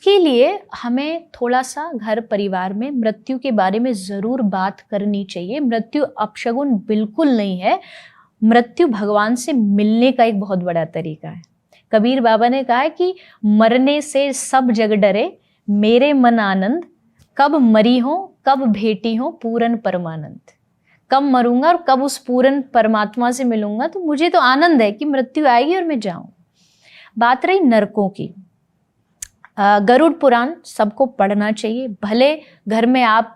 इसके लिए हमें थोड़ा सा घर परिवार में मृत्यु के बारे में ज़रूर बात करनी चाहिए। मृत्यु अपशगुन बिल्कुल नहीं है। मृत्यु भगवान से मिलने का एक बहुत बड़ा तरीका है। कबीर बाबा ने कहा है कि मरने से सब जग डरे, मेरे मन आनंद, कब मरी हो कब भेटी हो पूरन परमानंद। कब मरूंगा और कब उस पूरन परमात्मा से मिलूंगा, तो मुझे तो आनंद है कि मृत्यु आएगी और मैं जाऊं। बात रही नरकों की, गरुड़ पुराण सबको पढ़ना चाहिए, भले घर में आप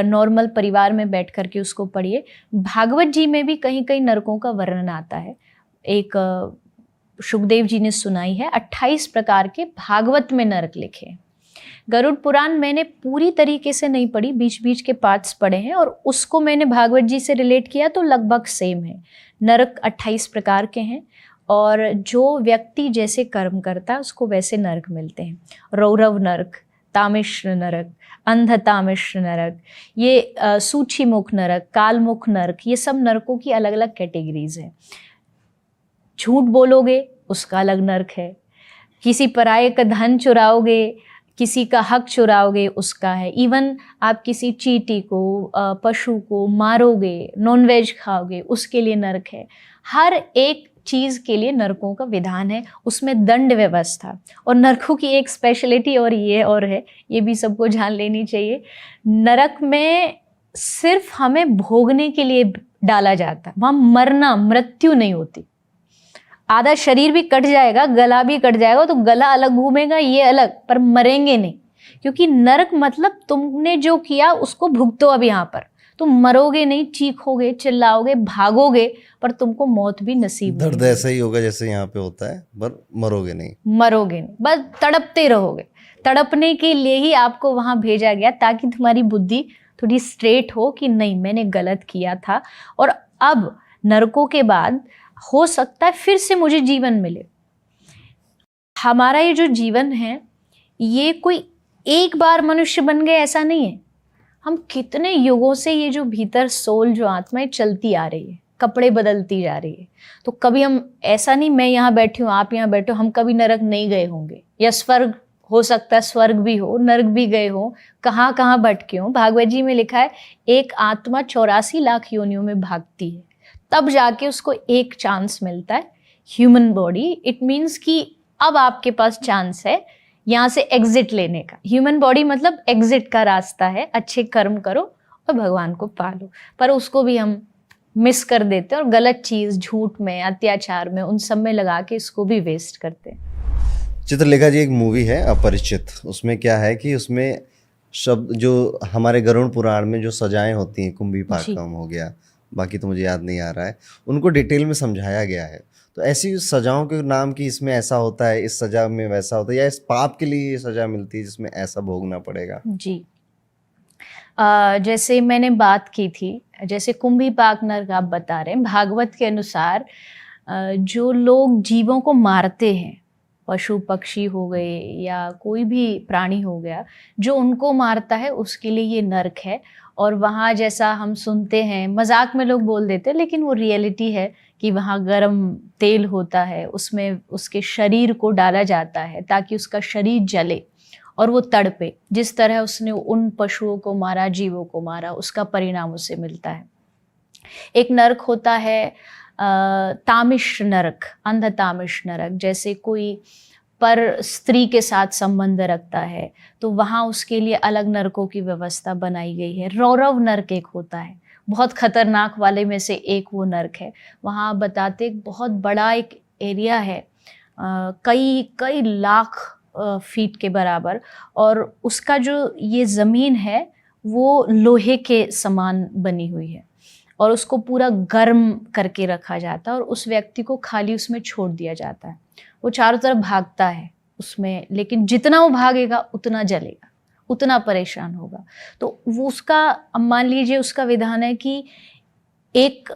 नॉर्मल परिवार में बैठ करके उसको पढ़िए। भागवत जी में भी कहीं कहीं नरकों का वर्णन आता है। एक शुकदेव जी ने सुनाई है, 28 प्रकार के भागवत में नरक लिखे। गरुड़ पुराण मैंने पूरी तरीके से नहीं पढ़ी, बीच बीच के पार्ट्स पढ़े हैं और उसको मैंने भागवत जी से रिलेट किया तो लगभग सेम है। नरक 28 प्रकार के हैं और जो व्यक्ति जैसे कर्म करता है उसको वैसे नरक मिलते हैं। रौरव नरक, तामिश्र नरक, अंधतामिश्र नरक, ये सूछीमुख नरक, कालमुख नरक, ये सब नरकों की अलग अलग कैटेगरीज हैं। झूठ बोलोगे उसका अलग नरक है, किसी पराये का धन चुराओगे, किसी का हक चुराओगे उसका है, इवन आप किसी चींटी को, पशु को मारोगे, नॉनवेज खाओगे, उसके लिए नरक है। हर एक चीज़ के लिए नरकों का विधान है, उसमें दंड व्यवस्था। और नरकों की एक स्पेशलिटी और ये और है, ये भी सबको जान लेनी चाहिए। नरक में सिर्फ हमें भोगने के लिए डाला जाता है, वहाँ मरना, मृत्यु नहीं होती। आधा शरीर भी कट जाएगा, गला भी कट जाएगा, तो गला अलग घूमेगा, ये अलग, पर मरेंगे नहीं। क्योंकि नरक मतलब तुमने जो किया उसको भुगतो अब यहाँ पर। तुम मरोगे नहीं, चीखोगे, चिल्लाओगे, भागोगे, पर तुमको मौत भी नसीब नहीं। दर्द ऐसा ही होगा जैसे यहाँ पे होता है, पर मरोगे नहीं। मरोगे नहीं, बस तड़पते रहोगे। तड़पने के लिए ही आपको वहां भेजा गया, ताकि तुम्हारी बुद्धि थोड़ी स्ट्रेट हो कि नहीं, मैंने गलत किया था और अब नरकों के बाद हो सकता है फिर से मुझे जीवन मिले। हमारा ये जो जीवन है, ये कोई एक बार मनुष्य बन गए ऐसा नहीं है। हम कितने युगों से ये जो भीतर सोल, जो आत्मा है, चलती आ रही है, कपड़े बदलती जा रही है। तो कभी हम ऐसा नहीं, मैं यहाँ बैठी हूँ, आप यहाँ बैठे हो, हम कभी नरक नहीं गए होंगे, या स्वर्ग हो सकता है, स्वर्ग भी हो, नरक भी गए हो, कहाँ कहाँ भटके हो। भागवत जी में लिखा है एक आत्मा 84 लाख योनियों में भागती है, तब जाके उसको एक चांस मिलता है ह्यूमन बॉडी। इट मीन्स कि अब आपके पास चांस है यहाँ से एग्जिट लेने का। ह्यूमन बॉडी मतलब एग्जिट का रास्ता है, अच्छे कर्म करो और भगवान को पालो। पर उसको भी हम मिस कर देते हैं और गलत चीज़, झूठ में, अत्याचार में, उन सब में लगा के इसको भी वेस्ट करते हैं। चित्रलेखा जी, एक मूवी है अपरिचित, उसमें क्या है कि उसमें शब्द जो हमारे गरुड़ पुराण में जो सजाएं होती हैं, कुंभी पाकम हो गया, बाकी तो मुझे याद नहीं आ रहा है, उनको डिटेल में समझाया गया है। तो ऐसी सजाओं के नाम की इसमें ऐसा होता है, इस सजा में वैसा होता है, या इस पाप के लिए ये सजा मिलती है जिसमें ऐसा भोगना पड़ेगा? जी, जैसे मैंने बात की थी, जैसे कुंभी पाक नरक आप बता रहे हैं, भागवत के अनुसार जो लोग जीवों को मारते हैं, पशु पक्षी हो गए या कोई भी प्राणी हो गया, जो उनको मारता है उसके लिए ये नरक है। और वहाँ जैसा हम सुनते हैं, मजाक में लोग बोल देते हैं, लेकिन वो रियलिटी है कि वहाँ गर्म तेल होता है, उसमें उसके शरीर को डाला जाता है ताकि उसका शरीर जले और वो तड़पे। जिस तरह उसने उन पशुओं को मारा, जीवों को मारा, उसका परिणाम उसे मिलता है। एक नरक होता है तामिश्र नरक, अंधतामिश्र नरक। जैसे कोई पर स्त्री के साथ संबंध रखता है तो वहाँ उसके लिए अलग नरकों की व्यवस्था बनाई गई है। रौरव नरक एक होता है, बहुत खतरनाक वाले में से एक वो नरक है। वहाँ बताते एक बहुत बड़ा एक एरिया है, कई कई लाख फीट के बराबर, और उसका जो ये ज़मीन है वो लोहे के समान बनी हुई है और उसको पूरा गर्म करके रखा जाता है और उस व्यक्ति को खाली उसमें छोड़ दिया जाता है। वो चारों तरफ भागता है उसमें, लेकिन जितना वो भागेगा उतना जलेगा, उतना परेशान होगा। तो वो उसका, अब मान लीजिए उसका विधान है कि 1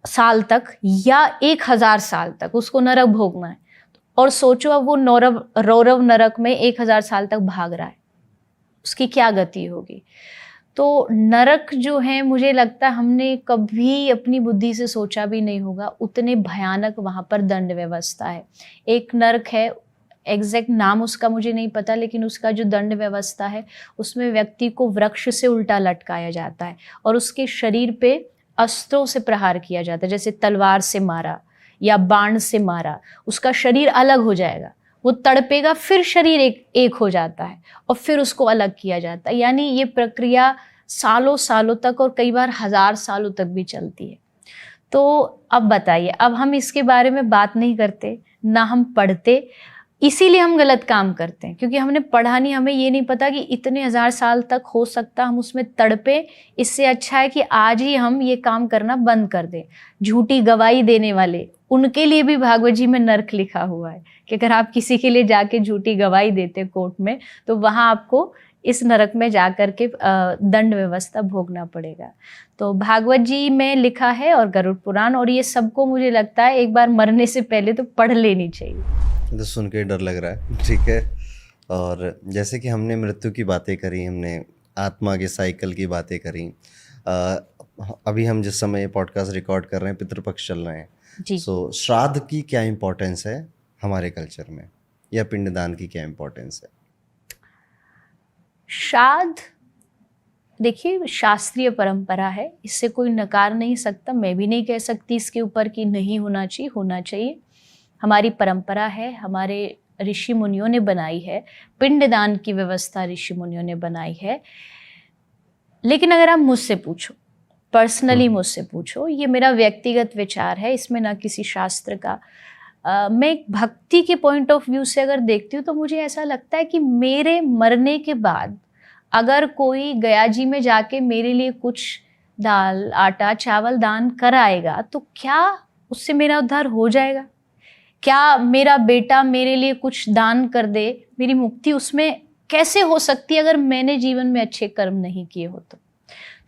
साल तक या 1000 साल तक उसको नरक भोगना है। और सोचो अब वो रौरव नरक में 1000 साल तक भाग रहा है, उसकी क्या गति होगी। तो नरक जो है, मुझे लगता है हमने कभी अपनी बुद्धि से सोचा भी नहीं होगा, उतने भयानक वहाँ पर दंड व्यवस्था है। एक नरक है एग्जैक्ट नाम उसका मुझे नहीं पता, लेकिन उसका जो दंड व्यवस्था है उसमें व्यक्ति को वृक्ष से उल्टा लटकाया जाता है और उसके शरीर पे अस्त्रों से प्रहार किया जाता है, जैसे तलवार से मारा या बाण से मारा, उसका शरीर अलग हो जाएगा, वो तड़पेगा, फिर शरीर एक हो जाता है और फिर उसको अलग किया जाता है। यानी ये प्रक्रिया सालों सालों तक और कई बार 1000 सालों तक भी चलती है। तो अब बताइए, अब हम इसके बारे में बात नहीं करते, ना हम पढ़ते, इसीलिए हम गलत काम करते हैं, क्योंकि हमने पढ़ा नहीं, हमें ये नहीं पता कि इतने 1000 साल तक हो सकता हम उसमें तड़पे। इससे अच्छा है कि आज ही हम ये काम करना बंद कर दें। झूठी गवाही देने वाले, उनके लिए भी भागवत जी में नर्क लिखा हुआ है कि अगर आप किसी के लिए जाके झूठी गवाही देते कोर्ट में, तो वहाँ आपको इस नरक में जाकर के दंड व्यवस्था भोगना पड़ेगा। तो भागवत जी में लिखा है और गरुड़ पुराण, और ये सबको मुझे लगता है एक बार मरने से पहले तो पढ़ लेनी चाहिए। तो सुन के डर लग रहा है, ठीक है। और जैसे कि हमने मृत्यु की बातें करी, हमने आत्मा के साइकिल की बातें करी, अभी हम जिस समय पॉडकास्ट रिकॉर्ड कर रहे हैं पितृपक्ष चल रहे हैं जी। सो श्राद्ध की क्या इम्पोर्टेंस है हमारे कल्चर में, या पिंडदान की क्या इम्पोर्टेंस है? श्राद्ध देखिए शास्त्रीय परंपरा है, इससे कोई नकार नहीं सकता, मैं भी नहीं कह सकती इसके ऊपर कि नहीं होना चाहिए, होना चाहिए। हमारी परंपरा है, हमारे ऋषि मुनियों ने बनाई है, पिंडदान की व्यवस्था ऋषि मुनियों ने बनाई है। लेकिन अगर आप मुझसे पूछो, पर्सनली मुझसे पूछो, ये मेरा व्यक्तिगत विचार है, इसमें ना किसी शास्त्र का, मैं एक भक्ति के पॉइंट ऑफ व्यू से अगर देखती हूँ तो मुझे ऐसा लगता है कि मेरे मरने के बाद अगर कोई गया जी में जाके मेरे लिए कुछ दाल आटा चावल दान कराएगा तो क्या उससे मेरा उद्धार हो जाएगा? क्या मेरा बेटा मेरे लिए कुछ दान कर दे, मेरी मुक्ति उसमें कैसे हो सकती है अगर मैंने जीवन में अच्छे कर्म नहीं किए हो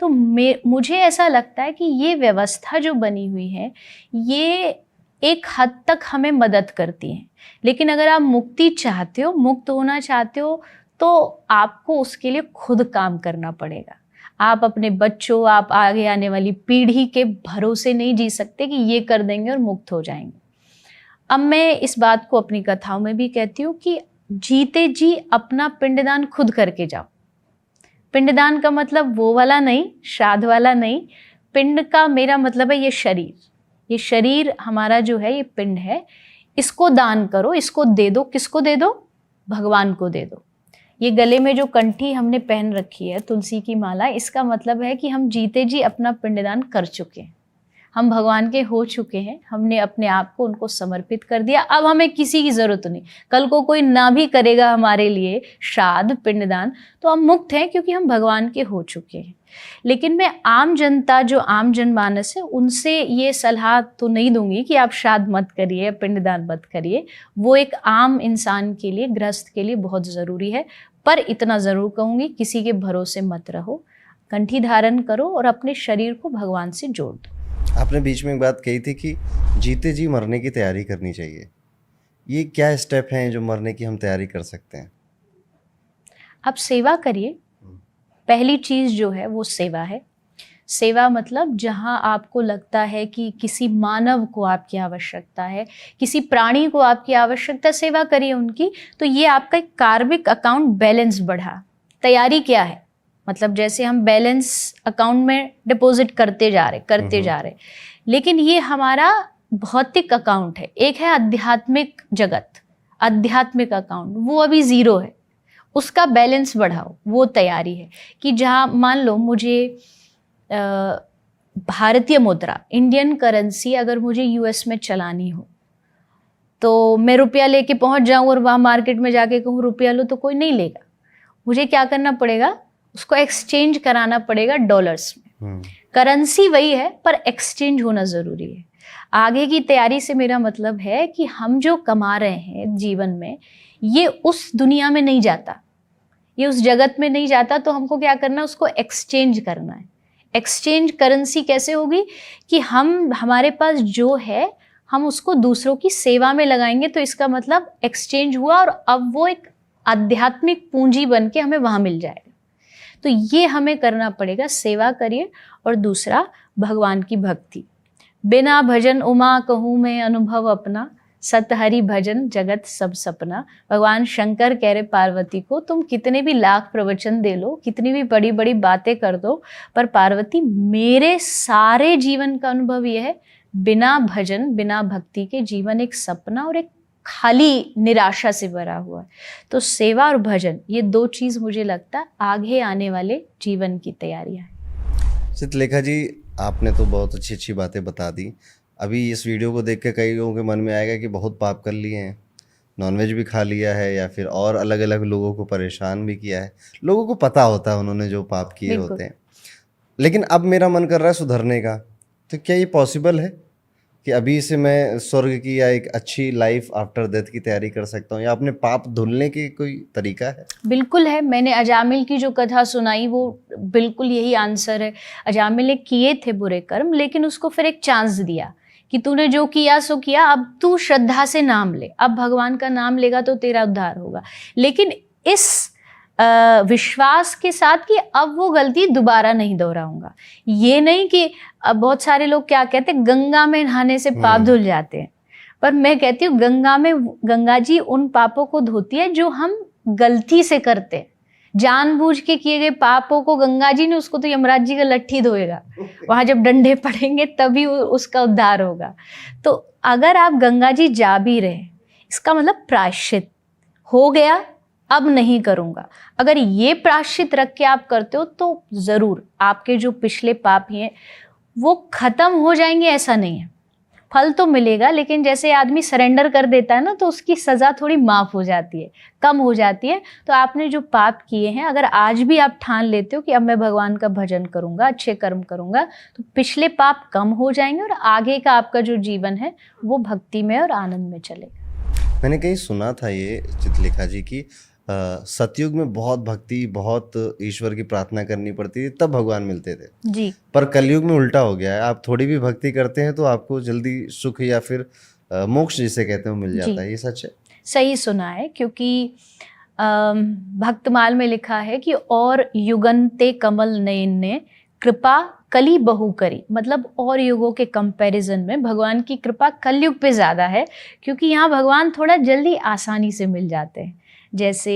तो मुझे ऐसा लगता है कि ये व्यवस्था जो बनी हुई है ये एक हद तक हमें मदद करती है। लेकिन अगर आप मुक्ति चाहते हो, मुक्त होना चाहते हो, तो आपको उसके लिए खुद काम करना पड़ेगा। आप अपने बच्चों, आप आगे आने वाली पीढ़ी के भरोसे नहीं जी सकते कि ये कर देंगे और मुक्त हो जाएंगे। अब मैं इस बात को अपनी कथाओं में भी कहती हूँ कि जीते जी अपना पिंडदान खुद करके जाओ। पिंडदान का मतलब वो वाला नहीं, श्राद्ध वाला नहीं। पिंड का मेरा मतलब है ये शरीर, ये शरीर हमारा जो है ये पिंड है, इसको दान करो, इसको दे दो। किसको दे दो? भगवान को दे दो। ये गले में जो कंठी हमने पहन रखी है तुलसी की माला, इसका मतलब है कि हम जीते जी अपना पिंडदान कर चुके हैं, हम भगवान के हो चुके हैं, हमने अपने आप को उनको समर्पित कर दिया। अब हमें किसी की जरूरत नहीं, कल को कोई ना भी करेगा हमारे लिए श्राद्ध पिंडदान तो हम मुक्त हैं क्योंकि हम भगवान के हो चुके हैं। लेकिन मैं आम जनता, जो आम जनमानस है, उनसे ये सलाह तो नहीं दूंगी कि आप श्राद्ध मत करिए, पिंडदान मत करिए। वो एक आम इंसान के लिए, गृहस्थ के लिए बहुत ज़रूरी है। पर इतना ज़रूर कहूँगी, किसी के भरोसे मत रहो, कंठी धारण करो और अपने शरीर को भगवान से जोड़ दो। आपने बीच में एक बात कही थी कि जीते जी मरने की तैयारी करनी चाहिए। ये क्या स्टेप हैं जो मरने की हम तैयारी कर सकते हैं? आप सेवा करिए। पहली चीज़ जो है वो सेवा है। सेवा मतलब जहाँ आपको लगता है कि किसी मानव को आपकी आवश्यकता है, किसी प्राणी को आपकी आवश्यकता, सेवा करिए उनकी। तो ये आपका एक कार्मिक अकाउंट बैलेंस बढ़ा। तैयारी क्या है? मतलब जैसे हम बैलेंस अकाउंट में डिपॉजिट करते जा रहे, लेकिन ये हमारा भौतिक अकाउंट है। एक है आध्यात्मिक जगत, आध्यात्मिक अकाउंट, वो अभी 0 है, उसका बैलेंस बढ़ाओ। वो तैयारी है कि जहाँ मान लो मुझे भारतीय मुद्रा, इंडियन करेंसी अगर मुझे यूएस में चलानी हो तो मैं रुपया लेके पहुंच जाऊं और वहाँ मार्केट में जाके कहूँ रुपया लो, तो कोई नहीं लेगा। मुझे क्या करना पड़ेगा? उसको एक्सचेंज कराना पड़ेगा डॉलर्स में। करेंसी वही है पर एक्सचेंज होना ज़रूरी है। आगे की तैयारी से मेरा मतलब है कि हम जो कमा रहे हैं जीवन में, ये उस दुनिया में नहीं जाता, ये उस जगत में नहीं जाता। तो हमको क्या करना है? उसको एक्सचेंज करना है। एक्सचेंज करेंसी कैसे होगी कि हमारे पास जो है हम उसको दूसरों की सेवा में लगाएंगे, तो इसका मतलब एक्सचेंज हुआ और अब वो एक आध्यात्मिक पूंजी बन के हमें वहाँ मिल जाएगा। तो ये हमें करना पड़ेगा, सेवा करिए। और दूसरा, भगवान की भक्ति। बिना भजन उमा कहूँ मैं अनुभव अपना, सत हरि भजन जगत सब सपना। भगवान शंकर कह रहे पार्वती को, तुम कितने भी लाख प्रवचन दे लो, कितनी भी बड़ी बड़ी बातें कर दो, पर पार्वती मेरे सारे जीवन का अनुभव यह है, बिना भजन बिना भक्ति के जीवन एक सपना और एक खाली निराशा से भरा हुआ है। तो सेवा और भजन, ये दो चीज मुझे लगता है आगे आने वाले जीवन की तैयारियां हैं। चित्रलेखा जी, आपने तो बहुत अच्छी अच्छी बातें बता दी। अभी इस वीडियो को देख के कई लोगों के मन में आएगा कि बहुत पाप कर लिए हैं, नॉनवेज भी खा लिया है, या फिर और अलग अलग लोगों को परेशान भी किया है। लोगों को पता होता है उन्होंने जो पाप किए होते हैं, लेकिन अब मेरा मन कर रहा है सुधरने का। तो क्या ये पॉसिबल है कि अभी से मैं स्वर्ग की या एक अच्छी लाइफ आफ्टर डेथ की तैयारी कर सकता हूँ, या अपने पाप धुलने की कोई तरीका है? बिल्कुल है। मैंने अजामिल की जो कथा सुनाई वो बिल्कुल यही आंसर है। अजामिल ने किए थे बुरे कर्म, लेकिन उसको फिर एक चांस दिया कि तूने जो किया सो किया, अब तू श्रद्धा से नाम ले, अब भगवान का नाम लेगा तो तेरा उद्धार होगा। लेकिन इस विश्वास के साथ कि अब वो गलती दोबारा नहीं दोहराऊंगा। ये नहीं कि अब बहुत सारे लोग क्या कहते हैं, गंगा में नहाने से पाप धुल जाते हैं, पर मैं कहती हूँ गंगा जी उन पापों को धोती है जो हम गलती से करते हैं। जानबूझ के किए गए पापों को गंगा जी ने, उसको तो यमराज जी का लट्ठी धोएगा, वहां जब डंडे पड़ेंगे तभी उसका उद्धार होगा। तो अगर आप गंगा जी जा भी रहे, इसका मतलब प्रायश्चित हो गया, अब नहीं करूंगा। अगर ये प्रायश्चित रख के आप करते हो तो जरूर आपके जो पिछले पाप हैं वो खत्म हो जाएंगे, ऐसा नहीं है। फल तो मिलेगा, लेकिन जैसे आदमी सरेंडर कर देता है ना, तो उसकी सजा थोड़ी माफ हो जाती है, कम हो जाती है। तो आपने जो पाप किए हैं, अगर आज भी आप ठान लेते हो कि अब मैं भगवान का भजन करूंगा, अच्छे कर्म करूंगा, तो पिछले पाप कम हो जाएंगे और आगे का आपका जो जीवन है वो भक्ति में और आनंद में चलेगा। मैंने कहीं सुना था ये चित्रलेखा जी की सतयुग में बहुत भक्ति, बहुत ईश्वर की प्रार्थना करनी पड़ती थी, तब भगवान मिलते थे जी। पर कलयुग में उल्टा हो गया है। आप थोड़ी भी भक्ति करते हैं तो आपको जल्दी सुख या फिर मोक्ष जिसे कहते हैं वो मिल जाता है। ये सच है? सही सुना है, क्योंकि भक्तमाल में लिखा है कि और युगंते कमल नयन ने कृपा कली बहु करी। मतलब और युगों के कंपैरिजन में भगवान की कृपा कलयुग पे ज़्यादा है, क्योंकि यहाँ भगवान थोड़ा जल्दी आसानी से मिल जाते हैं। जैसे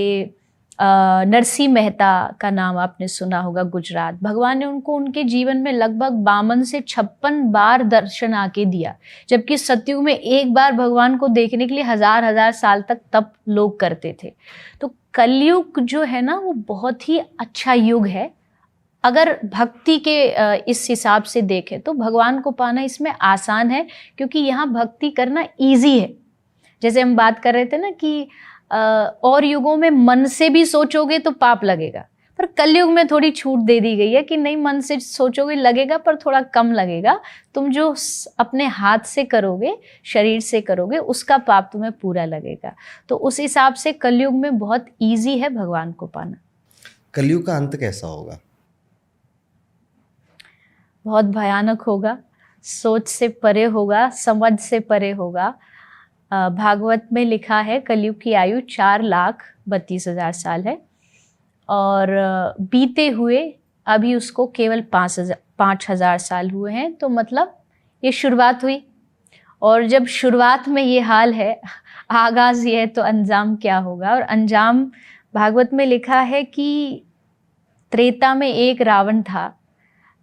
नरसिंह मेहता का नाम आपने सुना होगा, गुजरात। भगवान ने उनको उनके जीवन में लगभग 52 से 56 बार दर्शन आके दिया, जबकि सतयुग में एक बार भगवान को देखने के लिए हजार हजार साल तक तप लोग करते थे। तो कलयुग जो है ना, वो बहुत ही अच्छा युग है। अगर भक्ति के इस हिसाब से देखें तो भगवान को पाना इसमें आसान है, क्योंकि यहाँ भक्ति करना ईजी है। जैसे हम बात कर रहे थे ना कि और युगों में मन से भी सोचोगे तो पाप लगेगा, पर कलयुग में थोड़ी छूट दे दी गई है कि नहीं, मन से सोचोगे लगेगा पर थोड़ा कम लगेगा। तुम जो अपने हाथ से करोगे, शरीर से करोगे, उसका पाप तुम्हें पूरा लगेगा। तो उस हिसाब से कलयुग में बहुत ईजी है भगवान को पाना। कलयुग का अंत कैसा होगा? बहुत भयानक होगा, सोच से परे होगा, समझ से परे होगा। भागवत में लिखा है कलयुग की आयु 4,32,000 साल है, और बीते हुए अभी उसको केवल 5,000 साल हुए हैं। तो मतलब ये शुरुआत हुई, और जब शुरुआत में ये हाल है, आगाज ये है, तो अंजाम क्या होगा। और अंजाम भागवत में लिखा है कि त्रेता में एक रावण था,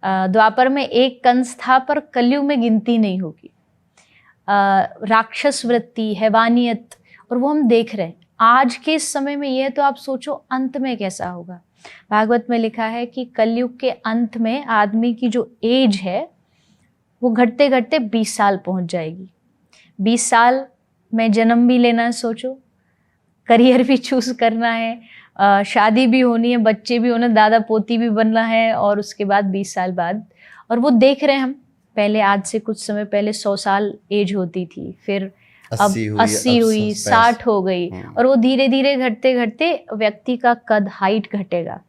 द्वापर में एक कंस था, पर कलयुग में गिनती नहीं होगी। राक्षस वृत्ति, हैवानियत, और वो हम देख रहे हैं आज के समय में। ये तो आप सोचो अंत में कैसा होगा। भागवत में लिखा है कि कलयुग के अंत में आदमी की जो एज है वो घटते घटते 20 साल पहुंच जाएगी। 20 साल में जन्म भी लेना है, सोचो, करियर भी चूज करना है, शादी भी होनी है, बच्चे भी होने, दादा पोती भी बनना है, और उसके बाद 20 साल बाद। और वो देख रहे हैं हम, पहले आज से कुछ समय पहले 100 साल एज होती थी, फिर अब 80 हुई, 60 हो गई, और वो धीरे धीरे घटते घटते व्यक्ति का कद, हाइट घटेगा।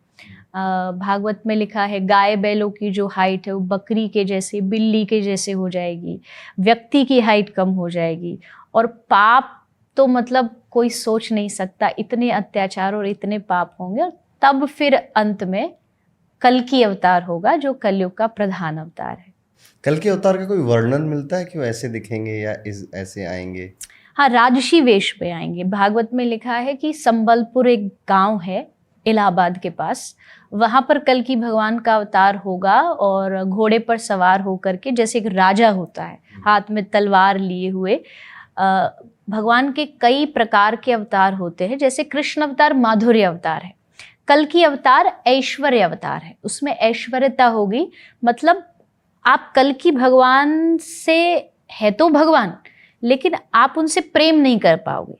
भागवत में लिखा है गाय बैलों की जो हाइट है वो बकरी के जैसे, बिल्ली के जैसे हो जाएगी, व्यक्ति की हाइट कम हो जाएगी। और पाप तो मतलब कोई सोच नहीं सकता, इतने अत्याचार और इतने पाप होंगे। और तब फिर अंत में कल की अवतार होगा, जो कलयुग का प्रधान अवतार है। कल के अवतार का कोई वर्णन मिलता है कि वो ऐसे दिखेंगे या ऐसे आएंगे? हाँ, राजसी वेश में आएंगे। भागवत में लिखा है कि संबलपुर एक गांव है इलाहाबाद के पास, वहां पर कल्कि भगवान का अवतार होगा और घोड़े पर सवार होकर के, जैसे एक राजा होता है हाथ में तलवार लिए हुए। भगवान के कई प्रकार के अवतार होते हैं, जैसे कृष्ण अवतार माधुर्य अवतार है, कल्कि अवतार ऐश्वर्य अवतार है, उसमें ऐश्वर्यता होगी। मतलब आप कल्कि भगवान से है तो भगवान, लेकिन आप उनसे प्रेम नहीं कर पाओगे।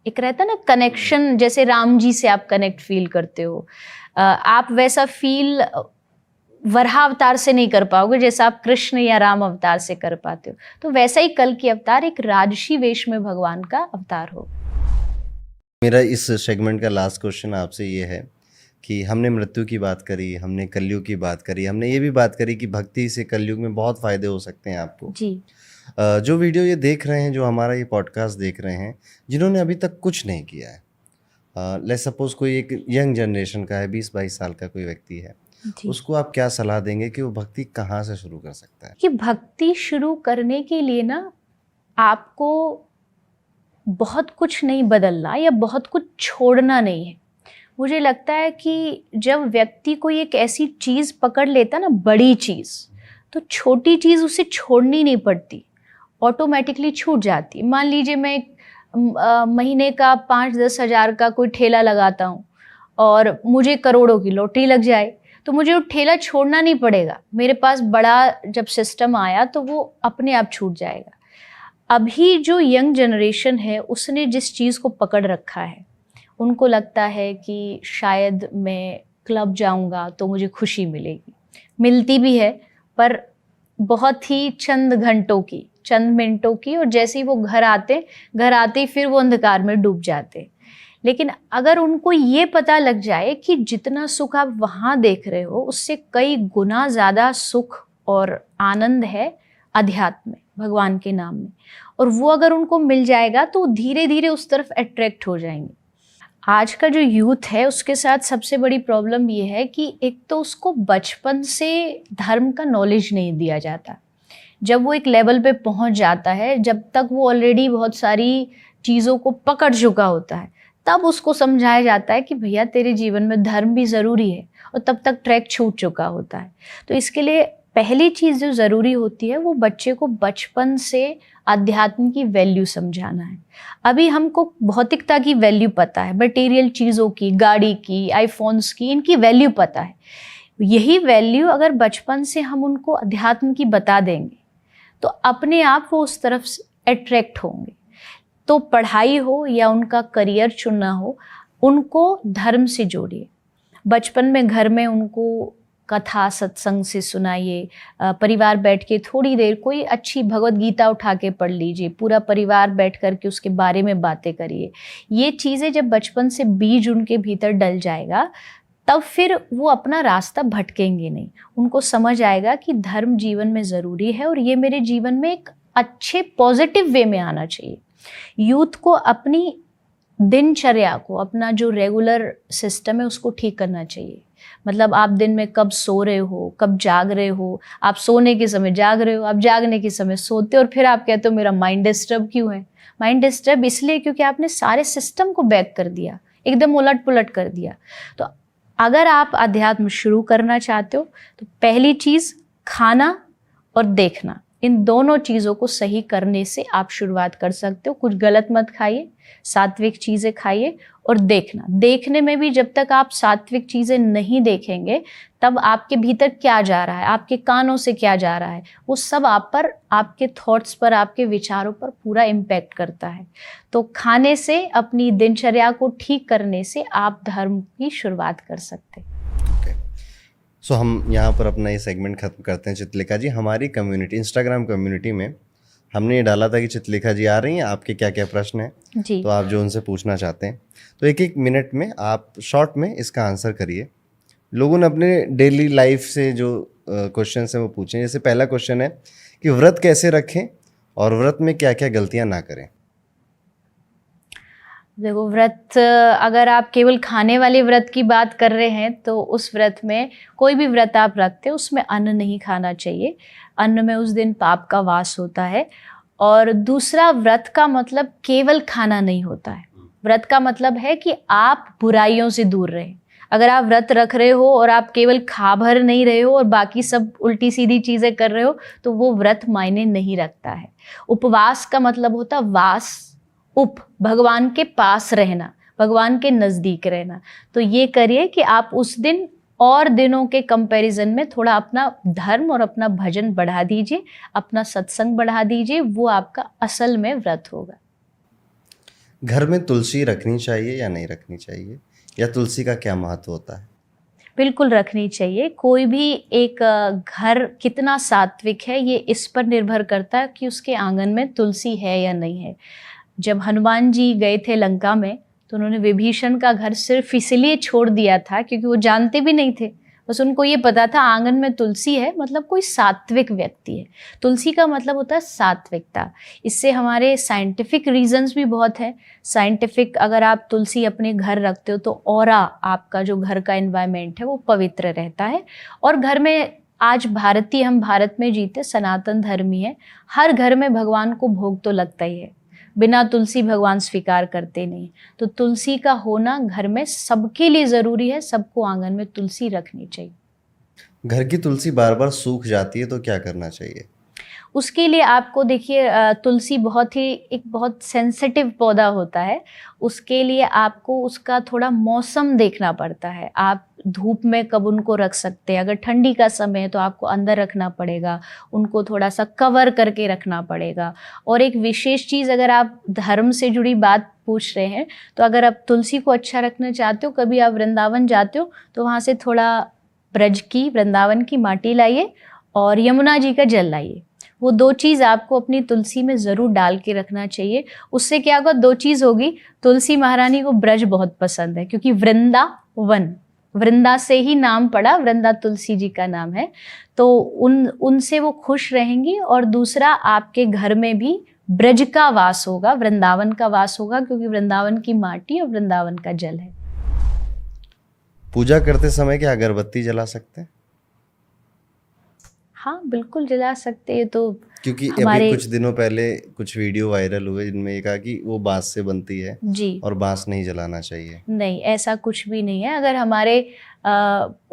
एक रहता ना कनेक्शन, जैसे राम जी से आप कनेक्ट फील करते हो, आप वैसा फील वराह अवतार से नहीं कर पाओगे जैसा आप कृष्ण या राम अवतार से कर पाते हो। तो वैसा ही कल्कि अवतार एक राजसी वेश में भगवान का अवतार हो। मेरा इस सेगमेंट का लास्ट क्वेश्चन आपसे ये है कि हमने मृत्यु की बात करी, हमने कलयुग की बात करी, हमने ये भी बात करी कि भक्ति से कलयुग में बहुत फायदे हो सकते हैं आपको जी। जो वीडियो ये देख रहे हैं, जो हमारा ये पॉडकास्ट देख रहे हैं, जिन्होंने अभी तक कुछ नहीं किया है, लेट्स सपोज कोई एक यंग जनरेशन का है, 20-22 साल का कोई व्यक्ति है, उसको आप क्या सलाह देंगे कि वो भक्ति कहाँ से शुरू कर सकता है? कि भक्ति शुरू करने के लिए ना आपको बहुत कुछ नहीं बदलना या बहुत कुछ छोड़ना नहीं है। मुझे लगता है कि जब व्यक्ति कोई एक ऐसी चीज़ पकड़ लेता ना, बड़ी चीज़, तो छोटी चीज़ उसे छोड़नी नहीं पड़ती, ऑटोमेटिकली छूट जाती। मान लीजिए मैं महीने का 5-10 हज़ार का कोई ठेला लगाता हूँ और मुझे करोड़ों की लॉटरी लग जाए, तो मुझे वो ठेला छोड़ना नहीं पड़ेगा। मेरे पास बड़ा जब सिस्टम आया तो वो अपने आप छूट जाएगा। अभी जो यंग जनरेशन है उसने जिस चीज़ को पकड़ रखा है, उनको लगता है कि शायद मैं क्लब जाऊंगा तो मुझे खुशी मिलेगी। मिलती भी है पर बहुत ही चंद घंटों की, चंद मिनटों की, और जैसे ही वो घर आते ही फिर वो अंधकार में डूब जाते। लेकिन अगर उनको ये पता लग जाए कि जितना सुख आप वहाँ देख रहे हो उससे कई गुना ज़्यादा सुख और आनंद है अध्यात्म में, भगवान के नाम में, और वो अगर उनको मिल जाएगा तो धीरे धीरे उस तरफ अट्रैक्ट हो जाएंगे। आज का जो यूथ है उसके साथ सबसे बड़ी प्रॉब्लम ये है कि एक तो उसको बचपन से धर्म का नॉलेज नहीं दिया जाता। जब वो एक लेवल पे पहुंच जाता है, जब तक वो ऑलरेडी बहुत सारी चीज़ों को पकड़ चुका होता है, तब उसको समझाया जाता है कि भैया तेरे जीवन में धर्म भी ज़रूरी है, और तब तक ट्रैक छूट चुका होता है। तो इसके लिए पहली चीज़ जो ज़रूरी होती है वो बच्चे को बचपन से अध्यात्म की वैल्यू समझाना है। अभी हमको भौतिकता की वैल्यू पता है, मटेरियल चीज़ों की, गाड़ी की, आईफोन्स की, इनकी वैल्यू पता है। यही वैल्यू अगर बचपन से हम उनको अध्यात्म की बता देंगे तो अपने आप वो उस तरफ अट्रैक्ट होंगे। तो पढ़ाई हो या उनका करियर चुनना हो, उनको धर्म से जोड़िए। बचपन में घर में उनको कथा सत्संग से सुनाइए, परिवार बैठ के थोड़ी देर कोई अच्छी भगवत गीता उठा के पढ़ लीजिए, पूरा परिवार बैठ कर के उसके बारे में बातें करिए। ये चीज़ें जब बचपन से बीज उनके भीतर डल जाएगा तब फिर वो अपना रास्ता भटकेंगे नहीं। उनको समझ आएगा कि धर्म जीवन में ज़रूरी है और ये मेरे जीवन में एक अच्छे पॉजिटिव वे में आना चाहिए। यूथ को अपनी दिनचर्या को, अपना जो रेगुलर सिस्टम है उसको ठीक करना चाहिए। मतलब आप दिन में कब सो रहे हो, कब जाग रहे हो, आप सोने के समय जाग रहे हो, आप जागने के समय सोते हो, और फिर आप कहते हो मेरा माइंड डिस्टर्ब क्यों है। माइंड डिस्टर्ब इसलिए क्योंकि आपने सारे सिस्टम को बैक कर दिया, एकदम उलट पुलट कर दिया। तो अगर आप अध्यात्म शुरू करना चाहते हो तो पहली चीज़ खाना और देखना, इन दोनों चीज़ों को सही करने से आप शुरुआत कर सकते हो। कुछ गलत मत खाइए, सात्विक चीज़ें खाइए, और देखना। देखने में भी जब तक आप सात्विक चीज़ें नहीं देखेंगे तब आपके भीतर क्या जा रहा है, आपके कानों से क्या जा रहा है, वो सब आप पर, आपके थॉट्स पर, आपके विचारों पर पूरा इम्पैक्ट करता है। तो खाने से, अपनी दिनचर्या को ठीक करने से आप धर्म की शुरुआत कर सकते हैं। सो हम यहाँ पर अपना ये सेगमेंट खत्म करते हैं। चित्रलेखा जी, हमारी कम्युनिटी, इंस्टाग्राम कम्युनिटी में हमने ये डाला था कि चित्रलेखा जी आ रही हैं, आपके क्या क्या प्रश्न हैं जी, तो आप जो उनसे पूछना चाहते हैं तो 1-1 मिनट में आप शॉर्ट में इसका आंसर करिए। लोगों ने अपने डेली लाइफ से जो क्वेश्चन हैं वो पूछे। जैसे पहला क्वेश्चन है कि व्रत कैसे रखें और व्रत में क्या क्या गलतियाँ ना करें। देखो, व्रत, अगर आप केवल खाने वाले व्रत की बात कर रहे हैं तो उस व्रत में, कोई भी व्रत आप रखते हो उसमें अन्न नहीं खाना चाहिए। अन्न में उस दिन पाप का वास होता है। और दूसरा, व्रत का मतलब केवल खाना नहीं होता है। व्रत का मतलब है कि आप बुराइयों से दूर रहें। अगर आप व्रत रख रहे हो और आप केवल खा भर नहीं रहे हो और बाकी सब उल्टी सीधी चीजें कर रहे हो, तो वो व्रत मायने नहीं रखता है। उपवास का मतलब होता वास, उप, भगवान के पास रहना, भगवान के नजदीक रहना। तो ये करिए कि आप उस दिन और दिनों के कंपैरिजन में थोड़ा अपना धर्म और अपना भजन बढ़ा दीजिए, अपना सत्संग बढ़ा दीजिए, वो आपका असल में व्रत होगा। घर में तुलसी रखनी चाहिए या नहीं रखनी चाहिए, या तुलसी का क्या महत्व होता है? बिल्कुल रखनी चाहिए। कोई भी एक घर कितना सात्विक है, ये इस पर निर्भर करता है कि उसके आंगन में तुलसी है या नहीं है। जब हनुमान जी गए थे लंका में, तो उन्होंने विभीषण का घर सिर्फ इसलिए छोड़ दिया था क्योंकि वो जानते भी नहीं थे, बस उनको ये पता था आंगन में तुलसी है, मतलब कोई सात्विक व्यक्ति है। तुलसी का मतलब होता है सात्विकता। इससे हमारे साइंटिफिक रीजंस भी बहुत है। साइंटिफिक, अगर आप तुलसी अपने घर रखते हो तो ऑरा, आपका जो घर का एनवायरनमेंट है वो पवित्र रहता है। और घर में, आज भारतीय, हम भारत में जीते, सनातन धर्मी है, हर घर में भगवान को भोग तो लगता ही है। बिना तुलसी भगवान स्वीकार करते नहीं। तो तुलसी का होना घर में सबके लिए ज़रूरी है, सबको आंगन में तुलसी रखनी चाहिए। घर की तुलसी बार बार सूख जाती है तो क्या करना चाहिए? उसके लिए आपको देखिए, तुलसी बहुत ही एक बहुत सेंसिटिव पौधा होता है। उसके लिए आपको उसका थोड़ा मौसम देखना पड़ता है। आप धूप में कब उनको रख सकते हैं, अगर ठंडी का समय है तो आपको अंदर रखना पड़ेगा, उनको थोड़ा सा कवर करके रखना पड़ेगा। और एक विशेष चीज़, अगर आप धर्म से जुड़ी बात पूछ रहे हैं, तो अगर आप तुलसी को अच्छा रखना चाहते हो, कभी आप वृंदावन जाते हो तो वहाँ से थोड़ा ब्रज की, वृंदावन की माटी लाइए और यमुना जी का जल लाइए। वो दो चीज़ आपको अपनी तुलसी में ज़रूर डाल के रखना चाहिए। उससे क्या होगा, दो चीज़ होगी। तुलसी महारानी को ब्रज बहुत पसंद है, क्योंकि वृंदावन, वृंदा से ही नाम पड़ा, वृंदा तुलसी जी का नाम है। तो उनसे वो खुश रहेंगी। और दूसरा, आपके घर में भी ब्रज का वास होगा, वृंदावन का वास होगा, क्योंकि वृंदावन की माटी और वृंदावन का जल है। पूजा करते समय क्या अगरबत्ती जला सकते हैं? हाँ, बिल्कुल जला सकते हैं। तो क्योंकि हमारे अभी कुछ दिनों पहले कुछ वीडियो वायरल हुए जिनमें ये कहा कि वो बांस से बनती है जी, और बांस नहीं जलाना चाहिए। नहीं, ऐसा कुछ भी नहीं है। अगर हमारे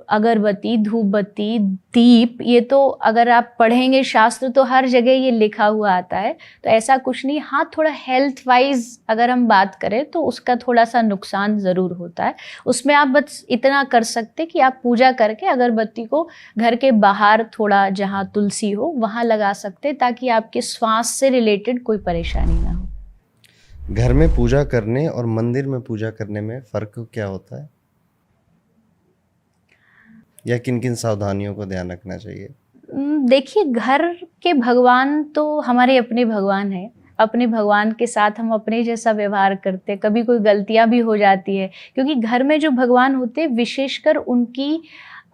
अगरबत्ती, धूपबत्ती, दीप, ये तो अगर आप पढ़ेंगे शास्त्र तो हर जगह ये लिखा हुआ आता है। तो ऐसा कुछ नहीं। हाँ, थोड़ा हेल्थ वाइज अगर हम बात करें तो उसका थोड़ा सा नुकसान ज़रूर होता है। उसमें आप बस इतना कर सकते कि आप पूजा करके अगरबत्ती को घर के बाहर, थोड़ा जहाँ तुलसी हो वहाँ लगा सकते, ताकि आपके श्वास से रिलेटेड कोई परेशानी ना हो। घर में पूजा करने और मंदिर में पूजा करने में फ़र्क क्या होता है, या किन किन सावधानियों को ध्यान रखना चाहिए? देखिए, घर के भगवान तो हमारे अपने भगवान हैं। अपने भगवान के साथ हम अपने जैसा व्यवहार करते हैं। कभी कोई गलतियां भी हो जाती है, क्योंकि घर में जो भगवान होते हैं, विशेषकर उनकी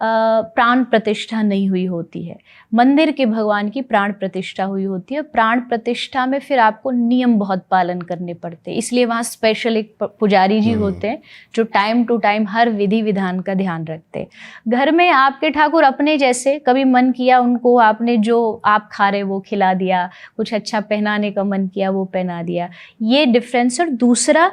प्राण प्रतिष्ठा नहीं हुई होती है। मंदिर के भगवान की प्राण प्रतिष्ठा हुई होती है। प्राण प्रतिष्ठा में फिर आपको नियम बहुत पालन करने पड़ते हैं, इसलिए वहाँ स्पेशल एक पुजारी जी होते हैं जो टाइम टू टाइम हर विधि विधान का ध्यान रखते हैं। घर में आपके ठाकुर अपने जैसे, कभी मन किया उनको आपने जो आप खा रहे वो खिला दिया, कुछ अच्छा पहनाने का मन किया वो पहना दिया, ये डिफरेंस। और दूसरा,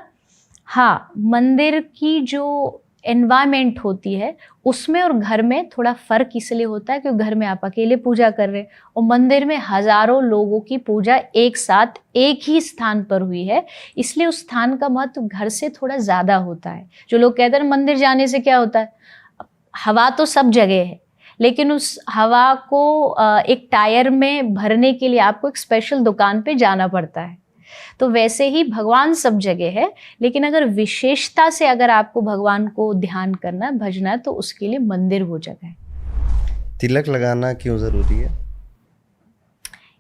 हाँ, मंदिर की जो एनवायरमेंट होती है उसमें और घर में थोड़ा फ़र्क इसलिए होता है क्योंकि घर में आप अकेले पूजा कर रहे हैं और मंदिर में हज़ारों लोगों की पूजा एक साथ एक ही स्थान पर हुई है, इसलिए उस स्थान का महत्व घर से थोड़ा ज़्यादा होता है। जो लोग कहते हैं मंदिर जाने से क्या होता है, हवा तो सब जगह है, लेकिन उस हवा को एक टायर में भरने के लिए आपको एक स्पेशल दुकान पे जाना पड़ता है। तो वैसे ही भगवान सब जगह है, लेकिन अगर विशेषता से अगर आपको भगवान को ध्यान करना, भजना, तो उसके लिए मंदिर वो जगह है। तिलक लगाना क्यों जरूरी है?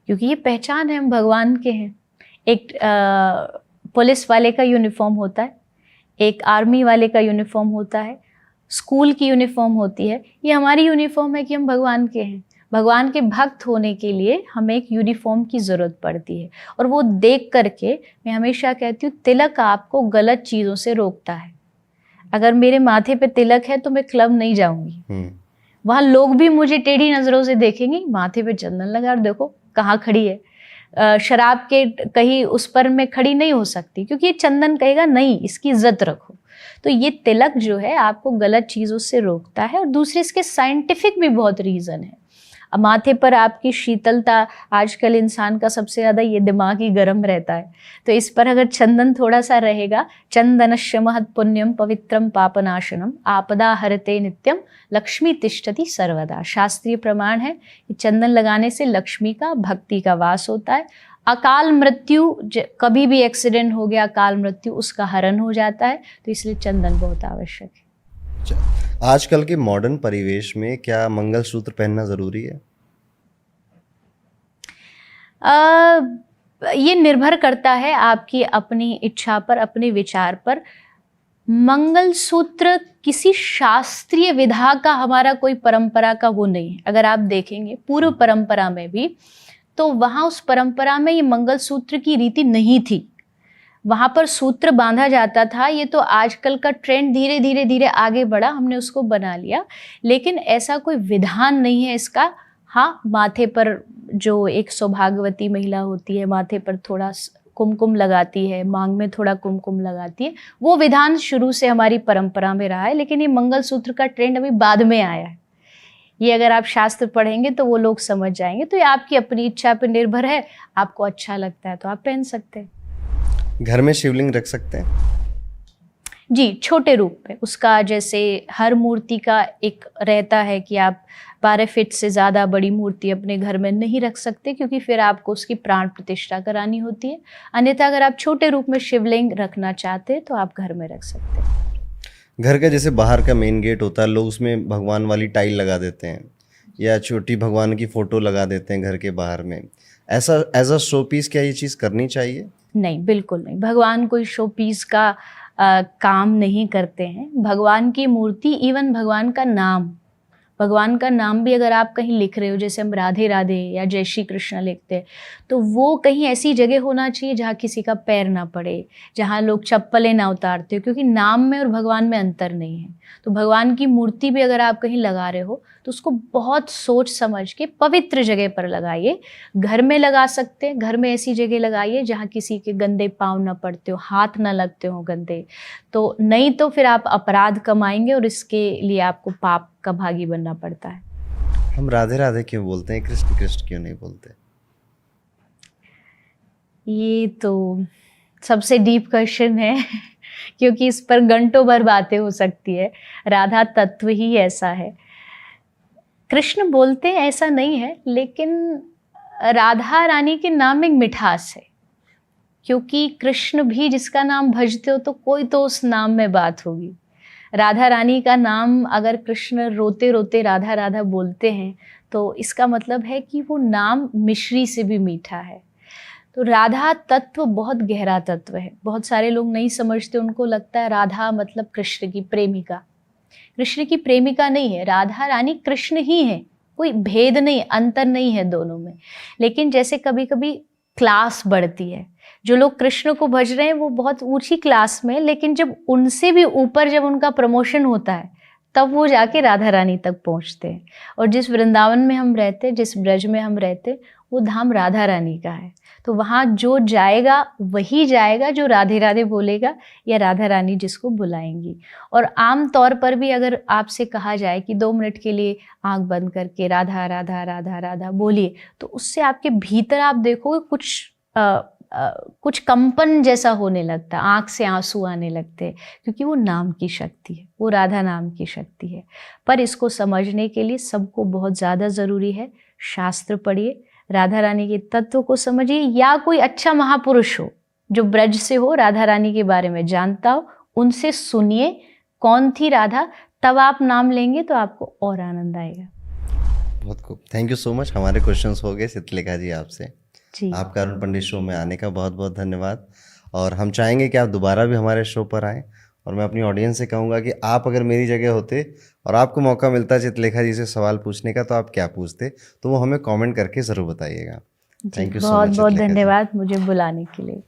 क्योंकि ये पहचान है, हम भगवान के हैं। एक पुलिस वाले का यूनिफॉर्म होता है, एक आर्मी वाले का यूनिफॉर्म होता है, स्कूल की यूनिफॉर्म होती है। ये हमारी यूनिफॉर्म है कि हम भगवान के हैं। भगवान के भक्त होने के लिए हमें एक यूनिफॉर्म की ज़रूरत पड़ती है। और वो देख करके मैं हमेशा कहती हूँ, तिलक आपको गलत चीज़ों से रोकता है। अगर मेरे माथे पे तिलक है तो मैं क्लब नहीं जाऊंगी, वहाँ लोग भी मुझे टेढ़ी नज़रों से देखेंगे, माथे पे चंदन लगा और देखो कहाँ खड़ी है। शराब के कहीं उस पर मैं खड़ी नहीं हो सकती, क्योंकि ये चंदन कहेगा नहीं, इसकी इज्जत रखो। तो ये तिलक जो है आपको गलत चीज़ों से रोकता है। और दूसरे इसके साइंटिफिक भी बहुत रीज़न है। अब माथे पर आपकी शीतलता, आजकल इंसान का सबसे ज़्यादा ये दिमाग ही गर्म रहता है, तो इस पर अगर चंदन थोड़ा सा रहेगा, चंदनस्य महत् पुण्यम पवित्रम पापनाशनम आपदा हरते नित्यम लक्ष्मी तिष्ठति सर्वदा। शास्त्रीय प्रमाण है कि चंदन लगाने से लक्ष्मी का, भक्ति का वास होता है। अकाल मृत्यु, कभी भी एक्सीडेंट हो गया, अकाल मृत्यु, उसका हरण हो जाता है। तो इसलिए चंदन बहुत आवश्यक है। आजकल के मॉडर्न परिवेश में क्या मंगलसूत्र पहनना जरूरी है? ये निर्भर करता है आपकी अपनी इच्छा पर, अपने विचार पर। मंगलसूत्र किसी शास्त्रीय विधा का, हमारा कोई परंपरा का वो नहीं है। अगर आप देखेंगे पूर्व परंपरा में भी, तो वहाँ उस परंपरा में ये मंगलसूत्र की रीति नहीं थी। वहाँ पर सूत्र बांधा जाता था। ये तो आजकल का ट्रेंड धीरे धीरे धीरे आगे बढ़ा, हमने उसको बना लिया, लेकिन ऐसा कोई विधान नहीं है इसका। हाँ, माथे पर जो एक सौभाग्यवती महिला होती है, माथे पर थोड़ा कुमकुम लगाती है, मांग में थोड़ा कुमकुम लगाती है, वो विधान शुरू से हमारी परंपरा में रहा है। लेकिन ये मंगलसूत्र का ट्रेंड अभी बाद में आया है। ये अगर आप शास्त्र पढ़ेंगे तो वो लोग समझ जाएंगे। तो ये आपकी अपनी इच्छा पर निर्भर है, आपको अच्छा लगता है तो आप पहन सकते हैं। घर में शिवलिंग रख सकते हैं? जी, छोटे रूप में। उसका जैसे हर मूर्ति का एक रहता है कि आप 12 फीट से ज़्यादा बड़ी मूर्ति अपने घर में नहीं रख सकते, क्योंकि फिर आपको उसकी प्राण प्रतिष्ठा करानी होती है। अन्यथा अगर आप छोटे रूप में शिवलिंग रखना चाहते हैं तो आप घर में रख सकते हैं। घर का जैसे बाहर का मेन गेट होता है, लोग उसमें भगवान वाली टाइल लगा देते हैं या छोटी भगवान की फ़ोटो लगा देते हैं घर के बाहर में। ऐसा एज अ शो पीस क्या ये चीज़ करनी चाहिए? नहीं, बिल्कुल नहीं। भगवान कोई शो पीस का काम नहीं करते हैं। भगवान की मूर्ति, इवन भगवान का नाम भी अगर आप कहीं लिख रहे हो, जैसे हम राधे राधे या जय श्री कृष्ण लिखते हैं, तो वो कहीं ऐसी जगह होना चाहिए जहाँ किसी का पैर ना पड़े, जहाँ लोग चप्पलें ना उतारते हो, क्योंकि नाम में और भगवान में अंतर नहीं है। तो भगवान की मूर्ति भी अगर आप कहीं लगा रहे हो तो उसको बहुत सोच समझ के पवित्र जगह पर लगाइए। घर में लगा सकते हैं, घर में ऐसी जगह लगाइए जहाँ किसी के गंदे पाँव ना पड़ते हो, हाथ ना लगते हो गंदे। तो नहीं तो फिर आप अपराध कमाएंगे और इसके लिए आपको पाप का भागी बनना पड़ता है। हम राधे राधे क्यों बोलते हैं, कृष्ण कृष्ण क्यों नहीं बोलते? ये तो सबसे डीप क्वेश्चन है क्योंकि इस पर घंटों भर बातें हो सकती है। राधा तत्व ही ऐसा है। कृष्ण बोलते हैं ऐसा नहीं है, लेकिन राधा रानी के नाम में एक मिठास है, क्योंकि कृष्ण भी जिसका नाम भजते हो तो कोई तो उस नाम में बात होगी। राधा रानी का नाम अगर कृष्ण रोते रोते राधा राधा बोलते हैं तो इसका मतलब है कि वो नाम मिश्री से भी मीठा है। तो राधा तत्व बहुत गहरा तत्व है। बहुत सारे लोग नहीं समझते, उनको लगता है राधा मतलब कृष्ण की प्रेमिका। कृष्ण की प्रेमिका नहीं है, राधा रानी कृष्ण ही है, कोई भेद नहीं, अंतर नहीं है दोनों में। लेकिन जैसे कभी कभी क्लास बढ़ती है, जो लोग कृष्ण को भज रहे हैं वो बहुत ऊंची क्लास में, लेकिन जब उनसे भी ऊपर जब उनका प्रमोशन होता है तब वो जाके राधा रानी तक पहुंचते हैं। और जिस वृंदावन में हम रहते, जिस ब्रज में हम रहते, वो धाम राधा रानी का है। तो वहाँ जो जाएगा वही जाएगा जो राधे राधे बोलेगा या राधा रानी जिसको बुलाएंगी। और आम तौर पर भी अगर आपसे कहा जाए कि 2 मिनट के लिए आंख बंद करके राधा राधा राधा राधा बोलिए, तो उससे आपके भीतर आप देखोगे कुछ कंपन जैसा होने लगता, आंख से आंसू आने लगते, क्योंकि वो नाम की शक्ति है, वो राधा नाम की शक्ति है। पर इसको समझने के लिए सबको बहुत ज़्यादा ज़रूरी है, शास्त्र पढ़िए, राधा रानी के तत्व को समझिए, या कोई अच्छा महापुरुष हो जो ब्रज से हो, राधा रानी के बारे में जानता हो, उनसे सुनिए कौन थी राधा, तब आप नाम लेंगे तो आपको और आनंद आएगा। बहुत खूब, थैंक यू सो मच। हमारे क्वेश्चंस हो गए चित्रलेखा जी आपसे। जी, आपका अरुण पंडित शो में आने का बहुत बहुत धन्यवाद। और हम चाहेंगे कि आप दोबारा भी हमारे शो पर आएँ। और मैं अपनी ऑडियंस से कहूँगा कि आप अगर मेरी जगह होते और आपको मौका मिलता चित्रलेखा जी से सवाल पूछने का, तो आप क्या पूछते? तो वो हमें कमेंट करके ज़रूर बताइएगा। Thank you so much. बहुत बहुत धन्यवाद मुझे बुलाने के लिए।